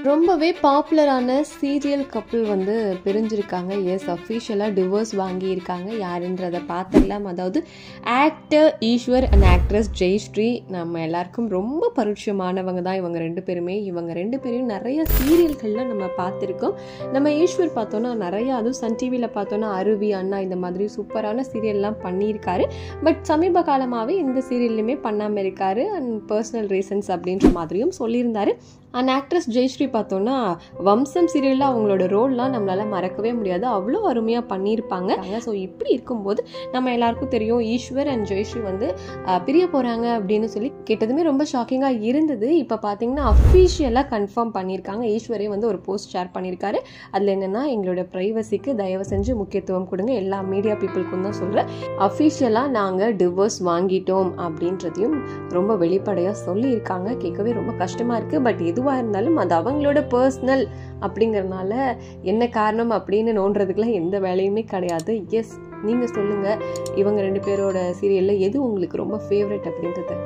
ரொம்பவே பாப்புலரான serial couple வந்து பிரிஞ்சிருக்காங்க. எஸ், அஃபிஷியலாக டிவோர்ஸ் வாங்கியிருக்காங்க. யாருன்றதை பார்த்துடலாம். அதாவது actor Eshwar and actress Jayashree. நம்ம எல்லாருக்கும் ரொம்ப பரிச்சயமானவங்க தான் இவங்க ரெண்டு பேருமே. இவங்க ரெண்டு பேரையும் நிறைய சீரியல்களில் நம்ம பார்த்துருக்கோம். நம்ம ஈஸ்வர் பார்த்தோன்னா நிறைய, அதுவும் சன் டிவியில் பார்த்தோன்னா அருவி, அண்ணா, இந்த மாதிரி சூப்பரான சீரியல்லாம் பண்ணியிருக்காரு. பட் சமீப காலமாகவே இந்த சீரியல்லையுமே பண்ணாமல் இருக்காரு. அண்ட் பர்சனல் ரீசன்ஸ் அப்படின்ற மாதிரியும் சொல்லியிருந்தாரு. அண்ட் ஆக்ட்ரஸ் ஜெயஸ்ரீ பார்த்தோன்னா வம்சம் சீரியலில் அவங்களோட ரோல்லாம் நம்மளால் மறக்கவே முடியாது. அவ்வளோ அருமையாக பண்ணியிருப்பாங்க. ஸோ இப்படி இருக்கும்போது நம்ம எல்லாருக்கும் தெரியும் ஈஸ்வர் அண்ட் ஜெயஸ்ரீ வந்து பிரிய போகிறாங்க அப்படின்னு சொல்லி கேட்டதுமே ரொம்ப ஷாக்கிங்காக இருந்தது. இப்போ பார்த்தீங்கன்னா அஃபிஷியலாக கன்ஃபார்ம் பண்ணியிருக்காங்க. ஈஸ்வரே வந்து ஒரு போஸ்ட் ஷேர் பண்ணியிருக்காரு. அதில் என்னென்னா, எங்களோட ப்ரைவசிக்கு தயவு செஞ்சு முக்கியத்துவம் கொடுங்க, எல்லா மீடியா பீப்புளுக்கும் தான் சொல்கிறேன். அஃபிஷியலாக நாங்கள் டிவோர்ஸ் வாங்கிட்டோம் அப்படின்றதையும் ரொம்ப வெளிப்படையாக சொல்லியிருக்காங்க. கேட்கவே ரொம்ப கஷ்டமாக இருக்குது. பட் எதுவாக இருந்தாலும் அது அவங்களோட பர்சனல் அப்படிங்கிறதுனால என்ன காரணம் அப்படின்னு நோண்டுறதுக்குலாம் எந்த வேலையுமே கிடையாது. எஸ், நீங்கள் சொல்லுங்கள், இவங்க ரெண்டு பேரோட சீரியலில் எது உங்களுக்கு ரொம்ப ஃபேவரட் அப்படின்றது.